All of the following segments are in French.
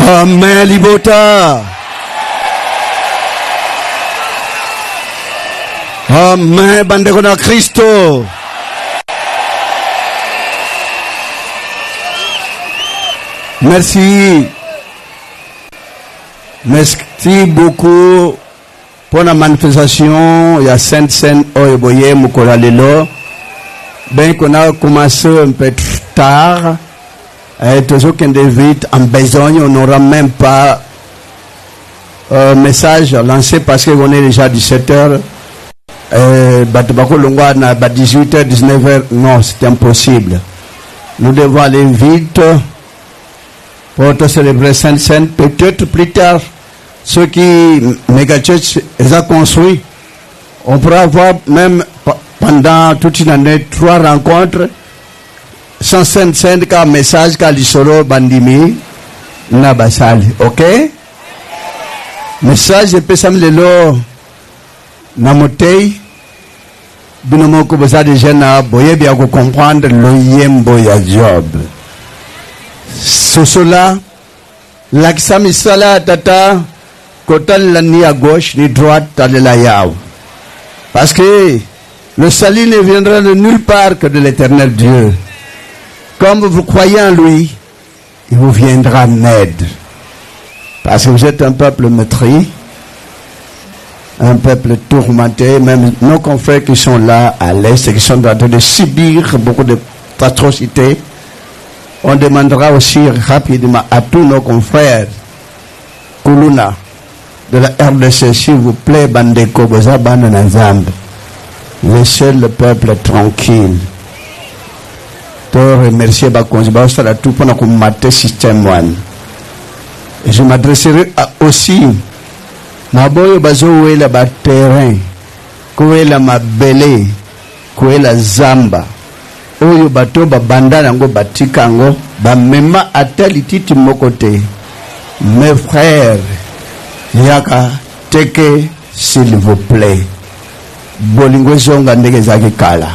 Amen, Libota. Amen, Bandekona Christo. Merci. Merci beaucoup pour la manifestation. Il y a Sainte-Seine Oyeboye Mukola Lelo. Ben qu'on a commencé un peu tard. Et toujours qu'on vite en besogne, on n'aura même pas un message lancé parce qu'on est déjà 17h. Batubako Longwa na 18h, 19h. Non, c'est impossible. Nous devons aller vite pour te célébrer Sainte-Seine. Peut-être plus tard, ceux qui Megachurch les a construits, on pourra avoir même pendant toute une année 3 rencontres. Sans Sainte-Seine, car message, car l'isoro bandimi, nabasali. Ok? Message, je peux s'amener le namotei, binomo kubosa de jena, boye bien comprendre le yembo ya job. Sosola, l'aksami sala tata, kotal la ni à gauche, ni droite, tale la yao. Parce que le salut ne viendra de nulle part que de l'éternel Dieu. Comme vous croyez en lui, il vous viendra en aide. Parce que vous êtes un peuple meurtri, un peuple tourmenté, même nos confrères qui sont là à l'est et qui sont en train de subir beaucoup d'atrocités. On demandera aussi rapidement à tous nos confrères, Kuluna, de la RDC, s'il vous plaît, Bandeko, Bozaban, Nazamb, laissez le peuple tranquille. Remercier tout pendant qu'on mate système one. Et je m'adresserai aussi Maboyo bazo où est la terrain, où est la mabele, où est la zamba, oyo bato ba banda nango batikango ba mema atelititi mokote. Mes frères, yaka teke s'il vous plaît. Bolingo zonga ndege zaki kala.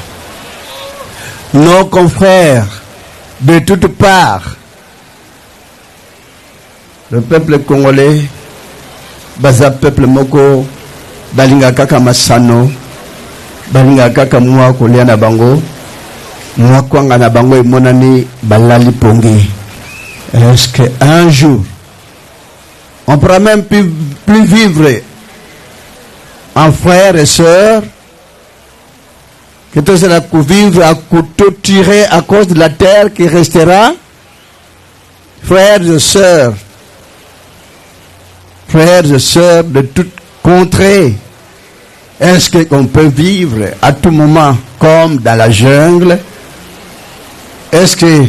Nos confrères de toutes parts, le peuple congolais, baza peuple moko, balinga kaka masano, balinga kaka mwa kolia na bango, mwa kwanga na bango imonani balali pongi. Est-ce qu'un jour, on pourra même plus vivre en frères et sœurs, que tout cela vivre à couteau tiré à cause de la terre qui restera? Frères et sœurs de toute contrée, est-ce qu'on peut vivre à tout moment comme dans la jungle? Est-ce que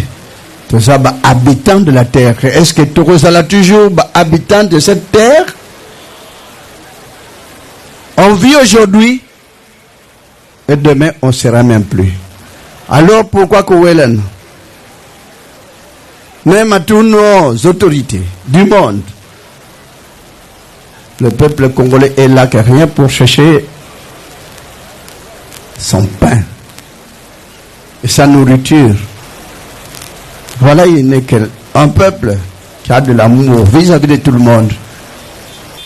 tout ça va habitant de la terre? Est-ce que tout ça là toujours habitant de cette terre? On vit aujourd'hui et demain on ne sera même plus. Alors pourquoi Kouelen, même à toutes nos autorités du monde, le peuple congolais est là que rien pour chercher son pain et sa nourriture. Voilà, il n'est qu'un peuple qui a de l'amour vis-à-vis de tout le monde.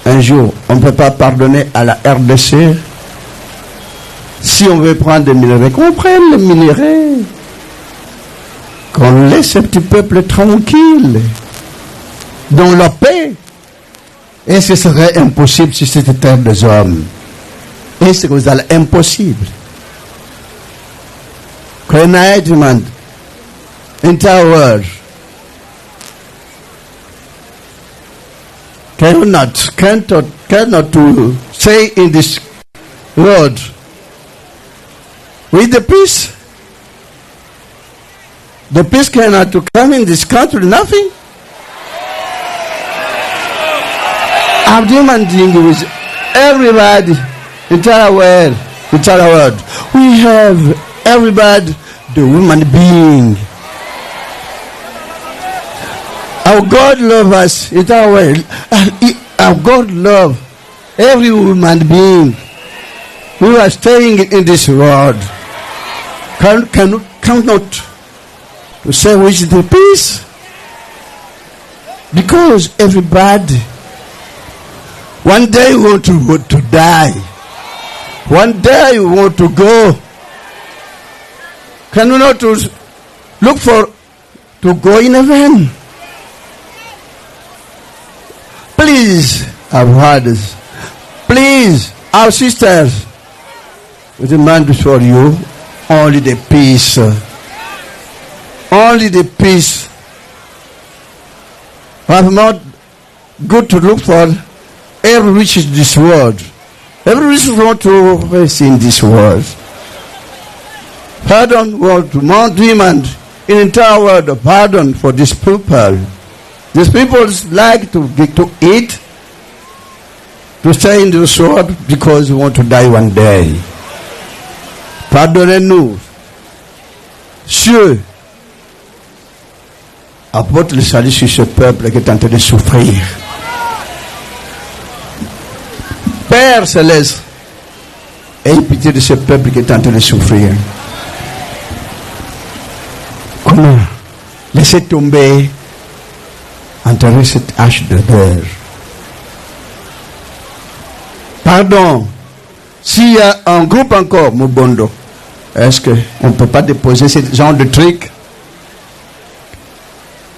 Un jour, on ne peut pas pardonner à la RDC. Si on veut prendre des minéraux, qu'on prenne les minéraux. Qu'on laisse ce petit peuple tranquille, dans la paix. Et ce serait impossible si c'était terre des hommes. Et c'est impossible. When I demand entire world cannot to say in this world with the peace cannot to come in this country, nothing. I'm demanding with everybody, entire world. We have everybody, the human being. Our God loves us, entire world. Our God loves every human being who are staying in this world. Cannot to say which is the peace. Because everybody, one day you want to die. One day you want to go. Can we not look for to go in heaven? Please, our brothers, please, our sisters, we demand before you only the peace. Only the peace. But not good to look for every riches in this world. Every riches want to rest in this world. Pardon, want to demand in entire world of pardon for these people. These people like to eat, to stay in this world because they want to die one day. Pardonnez-nous. Dieu apporte le salut sur ce peuple qui est en train de souffrir. Père céleste, aie pitié de ce peuple qui est en train de souffrir. Comment laisser tomber, enterrer cette hache de beurre. Pardon, s'il y a un groupe encore, Mobondo, est-ce qu'on ne peut pas déposer ce genre de trucs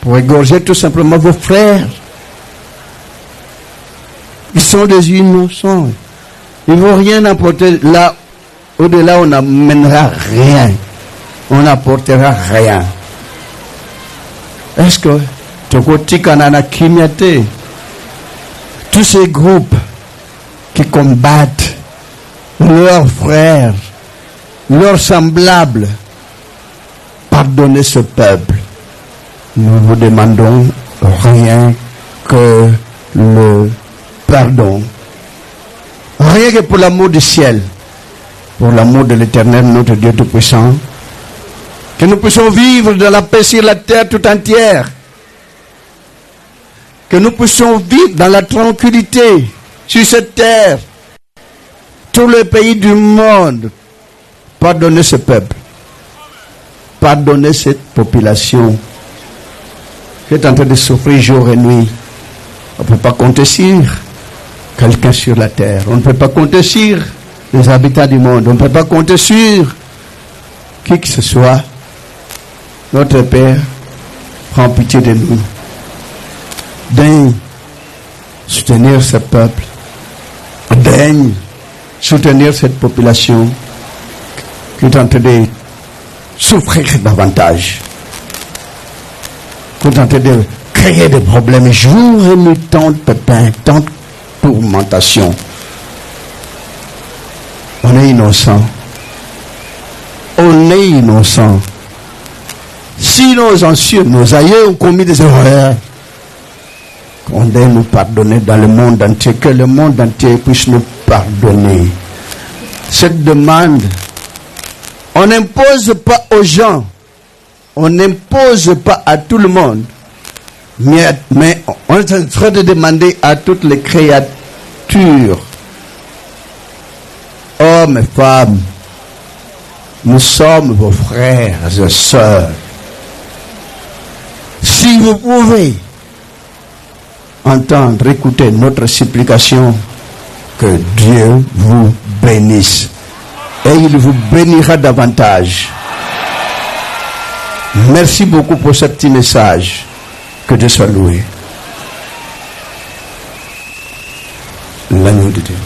pour égorger tout simplement vos frères? Ils sont des innocents. Ils ne vont rien apporter là. Au-delà, on n'amènera rien. On n'apportera rien. Est-ce que tous ces groupes qui combattent leurs frères, leurs semblables, pardonnez ce peuple. Nous vous demandons rien que le pardon. Rien que pour l'amour du ciel, pour l'amour de l'Éternel, notre Dieu Tout-Puissant, que nous puissions vivre dans la paix sur la terre tout entière, que nous puissions vivre dans la tranquillité sur cette terre, tous les pays du monde. Pardonnez ce peuple, pardonnez cette population qui est en train de souffrir jour et nuit. On ne peut pas compter sur quelqu'un sur la terre. On ne peut pas compter sur les habitants du monde. On ne peut pas compter sur qui que ce soit. Notre Père, prends pitié de nous. Daigne soutenir ce peuple. Daigne soutenir cette population qui est en train de souffrir davantage. Qui est en train de créer des problèmes jour et nuit, tant de pépins, tant de tourmentation. On est innocent. On est innocent. Si nos anciens, nos aïeux ont commis des erreurs, qu'on doit nous pardonner dans le monde entier, que le monde entier puisse nous pardonner. Cette demande, on n'impose pas aux gens, on n'impose pas à tout le monde, mais on est en train de demander à toutes les créatures, hommes et femmes, nous sommes vos frères et sœurs. Si vous pouvez entendre, écouter notre supplication, que Dieu vous bénisse. Et il vous bénira davantage. Merci beaucoup pour ce petit message. Que Dieu soit loué. L'agneau de Dieu.